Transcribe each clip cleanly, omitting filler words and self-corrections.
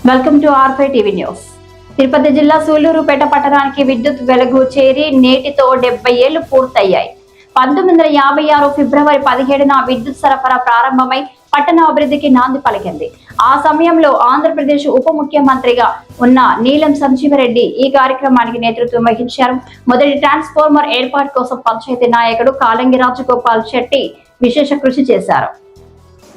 Welcome to R5 TV news. Tirupati జిల్లా సూళ్లూరుపేట పట్టణానికి విద్యుత్ వెలుగు చేరి నేటితో 70 ఏళ్లు పూర్తయ్యాయి. 1956 ఫిబ్రవరి 17న విద్యుత్ సరఫరా ప్రారంభమై పట్టణ అభివృద్ధికి నాంది పలికింది. ఆ సమయంలో ఆంధ్రప్రదేశ్ ఉప ముఖ్యమంత్రిగా ఉన్న నీలం సంజీవరెడ్డి ఈ కార్యక్రమానికి నేతృత్వం వహించారు. మొదటి ట్రాన్స్ఫార్మర్ ఏర్పాటు కోసం పంచాయతీ నాయకుడు కాలంగి రాజగోపాల్ శెట్టి విశేష కృషి చేశారు.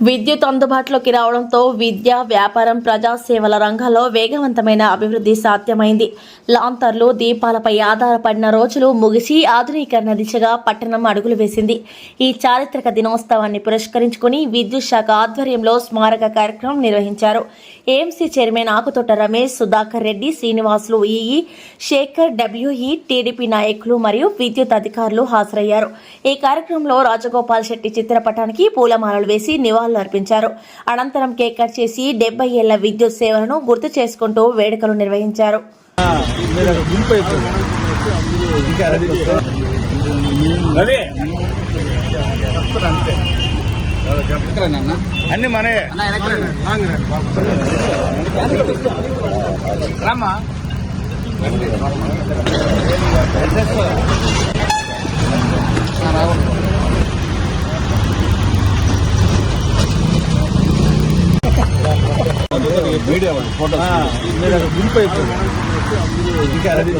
విద్యుత్ అందుబాటులోకి రావడంతో విద్య, వ్యాపారం, ప్రజాసేవల రంగాల్లో వేగవంతమైన అభివృద్ధి సాధ్యమైంది. లాంతర్లు, దీపాలపై ఆధారపడిన రోజులు ముగిసి ఆధునీకరణ దిశగా పట్టణం అడుగులు వేసింది. ఈ చారిత్రక దినోత్సవాన్ని పురస్కరించుకుని విద్యుత్ శాఖ ఆధ్వర్యంలో స్మారక కార్యక్రమం నిర్వహించారు. AMC chairman Akuthota Ramesh, Sudhakar Reddy, Srinivasulu, EE Shekhar, WE, TDP నాయకులు మరియు విద్యుత్ అధికారులు హాజరయ్యారు. ఈ కార్యక్రమంలో రాజగోపాల్ శెట్టి చిత్రపటానికి పూలమాలలు వేసి అర్పించారు. అనంతరం కేక్ కట్ చేసి 70 ఏళ్ల విద్యుత్ సేవలను గుర్తు చేసుకుంటూ వేడుకలు నిర్వహించారు. అన్ని మనే మీడియా ఫోటో గుంపు అయిపోయింది. ఇంకా రెడీ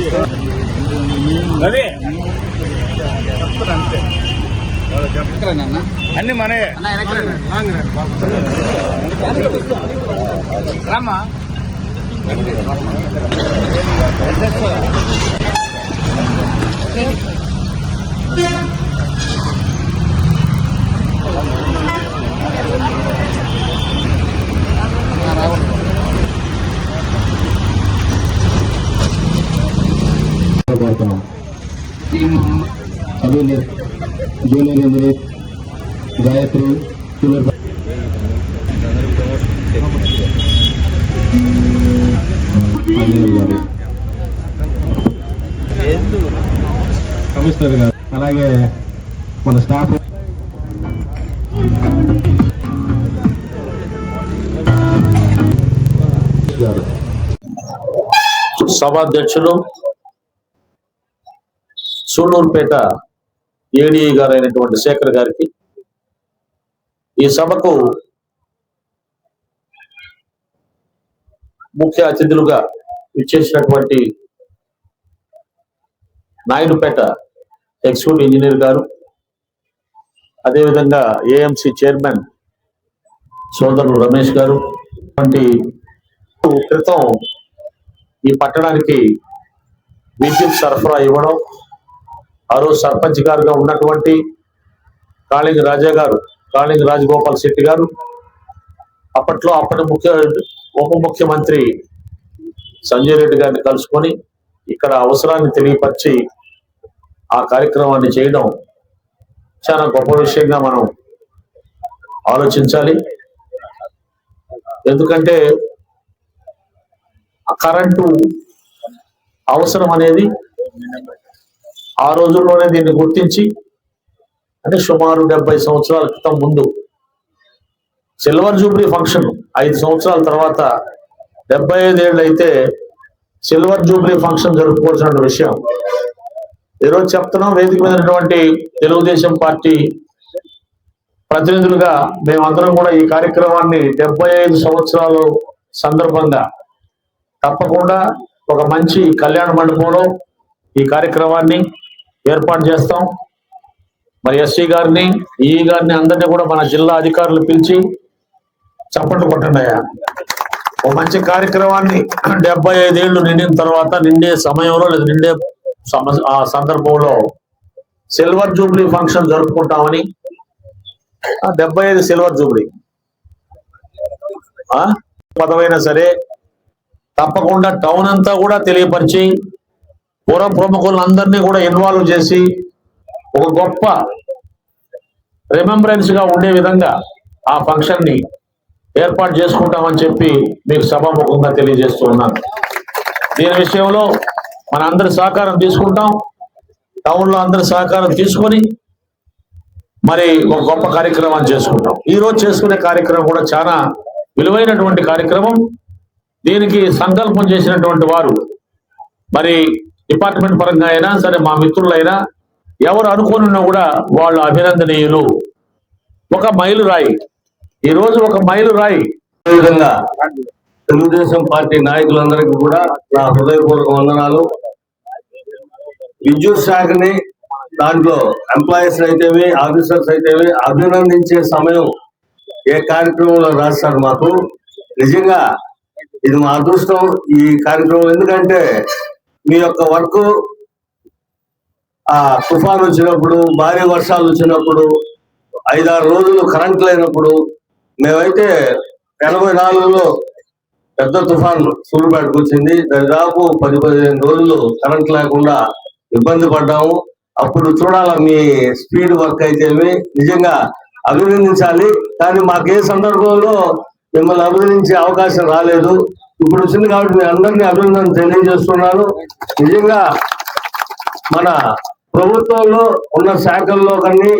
అదే అన్ని మనే Rama junior engineer Gayatri, commissioner గారు, అలాగే మన స్టాఫ్ సభాధ్యక్షులు సూళ్లూరుపేట ఏడీఈ గారు అయినటువంటి శేఖర్ గారికి, ఈ సభకు ముఖ్య అతిథులుగా ఇచ్చేసినటువంటి నాయుడుపేట ఎగ్జిక్యూటివ్ ఇంజనీర్ గారు, అదేవిధంగా ఏఎంసీ చైర్మన్ సోదరులు రమేష్ గారు, వంటి క్రితం ఈ పట్టణానికి విద్యుత్ సరఫరా ఇవ్వడం, ఆ రోజు సర్పంచ్ గారుగా ఉన్నటువంటి కాళింగి రాజగోపాల్ శెట్టి గారు అప్పట్లో అప్పటి ఉప ముఖ్యమంత్రి సంజయ్ రెడ్డి గారిని కలుసుకొని ఇక్కడ అవసరాన్ని తెలియపరిచి ఆ కార్యక్రమాన్ని చేయడం చాలా గొప్ప విషయంగా మనం ఆలోచించాలి. ఎందుకంటే కరెంటు అవసరం అనేది ఆ రోజుల్లోనే దీన్ని గుర్తించి, అంటే సుమారు 70 సంవత్సరాల క్రితం ముందు సిల్వర్ జూబ్లీ ఫంక్షన్ 5 సంవత్సరాల తర్వాత 75 ఏళ్ళు అయితే సిల్వర్ జూబ్లీ ఫంక్షన్ జరుపుకోవాల్సిన విషయం ఈరోజు చెప్తున్నాం. వేదిక మీద ఉన్నటువంటి తెలుగుదేశం పార్టీ ప్రతినిధులుగా మేమందరం కూడా ఈ కార్యక్రమాన్ని 75 సంవత్సరాల సందర్భంగా తప్పకుండా ఒక మంచి కళ్యాణ మండపంలో ఈ కార్యక్రమాన్ని ఏర్పాటు చేస్తాం. మరి ఎస్సీ గారిని, ఈఈ గారిని అందరినీ కూడా మన జిల్లా అధికారులు పిలిచి చప్పట్లు కొట్టండి. ఒక మంచి కార్యక్రమాన్ని 75 ఏళ్ళు నిండిన తర్వాత, నిండే సమయంలో లేదా నిండే ఆ సందర్భంలో సిల్వర్ జూబ్లీ ఫంక్షన్ జరుపుకుంటామని, 75 సిల్వర్ జూబ్లీ పదవైనా సరే తప్పకుండా టౌన్ అంతా కూడా తెలియపరిచి పూర్వ ప్రముఖులందరినీ కూడా ఇన్వాల్వ్ చేసి ఒక గొప్ప రిమెంబరెన్స్ గా ఉండే విధంగా ఆ ఫంక్షన్ ని ఏర్పాటు చేసుకుంటామని చెప్పి మీకు సభాముఖంగా తెలియజేస్తూ ఉన్నాను. దీని విషయంలో మన అందరి సహకారం తీసుకుంటాం. టౌన్ లో అందరి సహకారం తీసుకొని మరి ఒక గొప్ప కార్యక్రమాన్ని చేసుకుంటాం. ఈ రోజు చేసుకునే కార్యక్రమం కూడా చాలా విలువైనటువంటి కార్యక్రమం. దీనికి సంకల్పం చేసినటువంటి వారు మరి డిపార్ట్మెంట్ పరంగా అయినా సరే, మా మిత్రులైనా ఎవరు అనుకోనున్నా కూడా వాళ్ళు అభినందనీయులు. ఒక మైలురాయి, ఈరోజు ఒక మైలురాయి. విధంగా తెలుగుదేశం పార్టీ నాయకులందరికీ కూడా నా హృదయపూర్వక వందనాలు. విద్యుత్ శాఖని, దాంట్లో ఎంప్లాయీస్ అయితేవి, ఆఫీసర్స్ అయితేవి అభినందించే సమయం ఏ కార్యక్రమంలో రాస్తారు మాకు. నిజంగా ఇది మా అదృష్టం ఈ కార్యక్రమం. ఎందుకంటే మీ యొక్క వర్క్ ఆ తుఫాన్ వచ్చినప్పుడు, భారీ వర్షాలు వచ్చినప్పుడు, 5-6 రోజులు కరెంట్ లేనప్పుడు, మేమైతే 84లో పెద్ద తుఫాన్ సూర్యుపేటకు వచ్చింది. దాదాపు 10-15 రోజులు కరెంట్ లేకుండా ఇబ్బంది పడ్డాము. అప్పుడు చూడాల మీ స్పీడ్ వర్క్ అయితే నిజంగా అభినందించాలి. కానీ మాకే సందర్భంలో మిమ్మల్ని అభినందించే అవకాశం రాలేదు. ఇప్పుడు వచ్చింది కాబట్టి మీ అందరినీ అభినందన తెలియజేస్తున్నాను. నిజంగా మన ప్రభుత్వంలో ఉన్న శాఖల్లో కానీ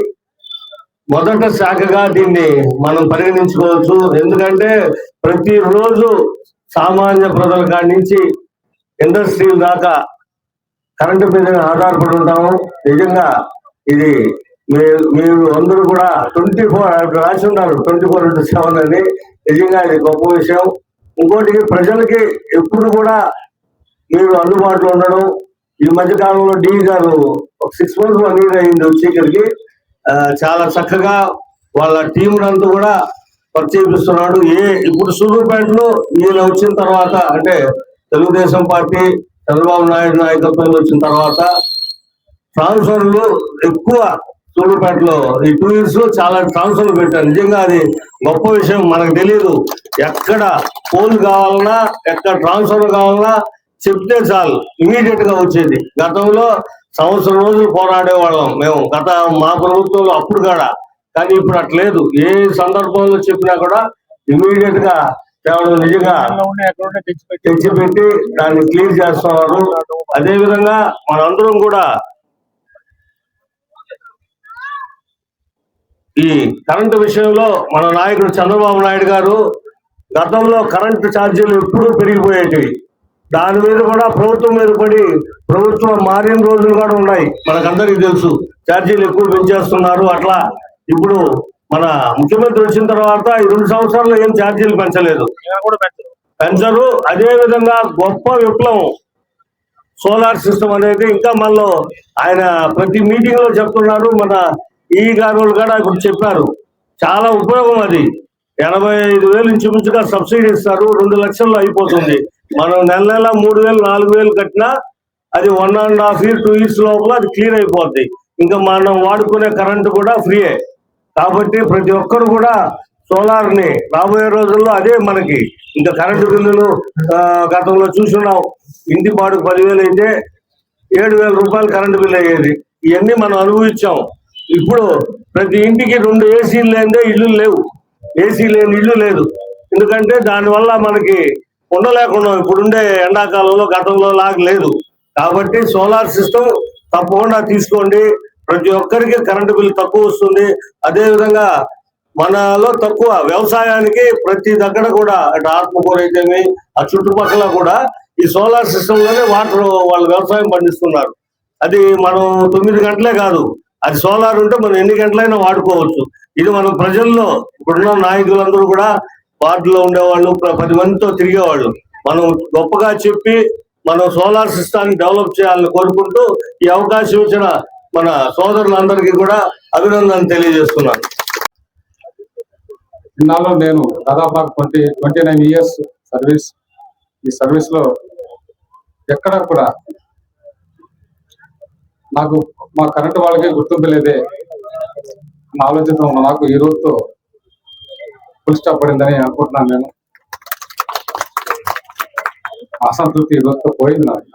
మొదట శాఖగా దీన్ని మనం పరిగణించుకోవచ్చు. ఎందుకంటే ప్రతిరోజు సామాన్య ప్రజల కాడి నుంచి ఇండస్ట్రీల దాకా కరెంటు మీద ఆధారపడి ఉంటాము. నిజంగా ఇది మీరు అందరూ కూడా 24 రాసి ఉన్నారు, 24/7 అని. నిజంగా ఇది గొప్ప విషయం. ఇంకోటి, ప్రజలకి ఎప్పుడు కూడా మీరు అందుబాటులో ఉండడం. ఈ మధ్య కాలంలో డి గారు ఒక 6 months 1 year అయింది వచ్చి ఇక్కడికి. చాలా చక్కగా వాళ్ళ టీం అంతా కూడా పరిచయిస్తున్నాడు. ఇప్పుడు సూళ్ళూరుపేటలో ఈయన వచ్చిన తర్వాత, అంటే తెలుగుదేశం పార్టీ చంద్రబాబు నాయుడు నాయకత్వంలో వచ్చిన తర్వాత ట్రాన్స్ఫర్లు ఎక్కువ సూళ్ళూరుపేటలో ఈ 2 years లో చాలా ట్రాన్స్ఫర్లు పెట్టారు. నిజంగా అది గొప్ప విషయం. మనకు తెలియదు, ఎక్కడ పోల్ కావాలన్నా, ఎక్కడ ట్రాన్స్ఫర్ కావాలన్నా చెప్తే చాలు, ఇమీడియట్ గా వచ్చేది. గతంలో 1 సంవత్సరం రోజులు పోరాడే వాళ్ళం మేము మా ప్రభుత్వంలో అప్పుడు కూడా. కానీ ఇప్పుడు అట్లేదు. ఏ సందర్భంలో చెప్పినా కూడా ఇమీడియట్ గా తేవడం నిజంగా తెచ్చిపెట్టి దాన్ని క్లియర్ చేస్తున్నారు. అదే విధంగా మనందరం కూడా ఈ కరెంటు విషయంలో మన నాయకుడు చంద్రబాబు నాయుడు గారు గతంలో కరెంటు ఛార్జీలు ఎప్పుడూ పెరిగిపోయేటివి. దాని మీద కూడా ప్రభుత్వం మీద పడి ప్రభుత్వం మారిన రోజులు కూడా ఉన్నాయి. మనకందరికీ తెలుసు, ఛార్జీలు ఎక్కువ పెంచేస్తున్నారు. అట్లా ఇప్పుడు మన ముఖ్యమంత్రి వచ్చిన తర్వాత ఈ 2 సంవత్సరాలు ఏం ఛార్జీలు పెంచలేదు, పెంచరు. అదే విధంగా గొప్ప విప్లవం సోలార్ సిస్టమ్ అనేది ఇంకా మనలో ఆయన ప్రతి మీటింగ్ లో చెప్తున్నారు. మన ఈ గారు కూడా ఇప్పుడు చెప్పారు, చాలా ఉపయోగం అది. 85,000 ఇంచుమించుగా సబ్సిడీ ఇస్తారు, 2 లక్షల్లో అయిపోతుంది. మనం నెల 3,000 4,000 కట్టినా అది 1.5 year 2 years లోపల అది క్లియర్ అయిపోద్ది. ఇంకా మనం వాడుకునే కరెంటు కూడా ఫ్రీయే. కాబట్టి ప్రతి ఒక్కరు కూడా సోలార్ ని రాబోయే రోజుల్లో అదే మనకి ఇంకా కరెంటు బిల్లులు గతంలో చూస్తున్నాం. ఇంటి పాడుకు 10,000 అయితే 7,000 రూపాయలు కరెంటు బిల్లు అయ్యేది. ఇవన్నీ మనం అనుభవించాం. ఇప్పుడు ప్రతి ఇంటికి 2 ఏసీలు లేదే ఇల్లు లేవు, ఏసీ లేని ఇల్లు లేదు. ఎందుకంటే దానివల్ల మనకి ఉండలేకుండా ఇప్పుడుండే ఎండాకాలంలో గతంలో లాగా లేదు. కాబట్టి సోలార్ సిస్టమ్ తప్పకుండా తీసుకోండి. ప్రతి ఒక్కరికి కరెంటు బిల్లు తక్కువ వస్తుంది. అదే విధంగా మనలో తక్కువ వ్యవసాయానికి ప్రతి దగ్గర కూడా అటు ఆత్మకూర అయితేమి ఆ చుట్టుపక్కల కూడా ఈ సోలార్ సిస్టమ్ లోనే వాటర్ వాళ్ళు వ్యవసాయం పండిస్తున్నారు. అది మనం 9 గంటలే కాదు, అది సోలార్ ఉంటే మనం ఎన్ని గంటలైనా వాడుకోవచ్చు. ఇది మనం ప్రజల్లో ఇప్పుడున్న నాయకులందరూ కూడా వార్డులో ఉండేవాళ్ళు 10 మందితో తిరిగేవాళ్ళు. మనం గొప్పగా చెప్పి మనం సోలార్ సిస్టాన్ని డెవలప్ చేయాలని కోరుకుంటూ ఈ అవకాశం ఇచ్చిన మన సోదరులందరికీ కూడా అభినందనలు తెలియజేస్తున్నాను. ఇన్నాళ్ళు నేను దాదాపు 29 years సర్వీస్. ఈ సర్వీస్ లో ఎక్కడ కూడా నాకు మా కరెంటు వాళ్ళకి గుర్తింపు లేదే నా ఆలోచనతో ఉన్న నాకు ఈ రోజుతో ఫుల్ స్టాప్ పడిందని అనుకుంటున్నాను. నేను అసంతృప్తి ఈ రోజుతో పోయింది నాకు.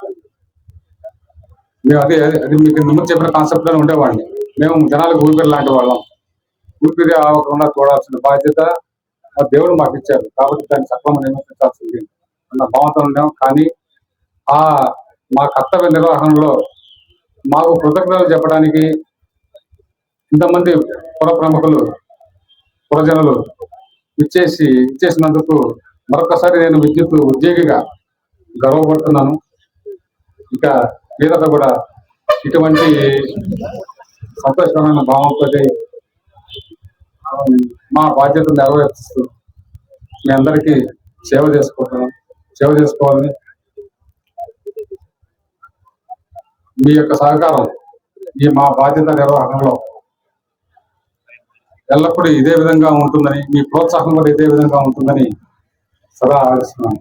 మేము అది మీకు ముందు చెప్పిన కాన్సెప్ట్ లోనే ఉండేవాడిని. మేము జనాలకు ఊపిరి లాంటి వాళ్ళం. ఊపిరి ఆవకుండా చూడాల్సిన బాధ్యత మా దేవుడు మాకు ఇచ్చారు. కాబట్టి దాన్ని సక్రమంగా నిర్వర్తించాల్సింది అన్న భావంతో ఉన్నాం. కానీ మా కర్తవ్య నిర్వహణలో మాకు కృతజ్ఞతలు చెప్పడానికి ఇంతమంది పుర ప్రముఖులు పురజనులు ఇచ్చేసినందుకు మరొకసారి నేను విద్యుత్ ఉద్యోగిగా గర్వపడుతున్నాను. ఇక మీదట కూడా ఇటువంటి సంతోషమైన భావంతో మా బాధ్యత నెరవేరుస్తూ మీ అందరికీ సేవ చేసుకోవాలని మీ యొక్క సహకారం ఈ మా బాధ్యత నిర్వహణలో ఎల్లప్పుడూ ఇదే విధంగా ఉంటుందని, మీ ప్రోత్సాహం కూడా ఇదే విధంగా ఉంటుందని సదా ఆశిస్తున్నాను.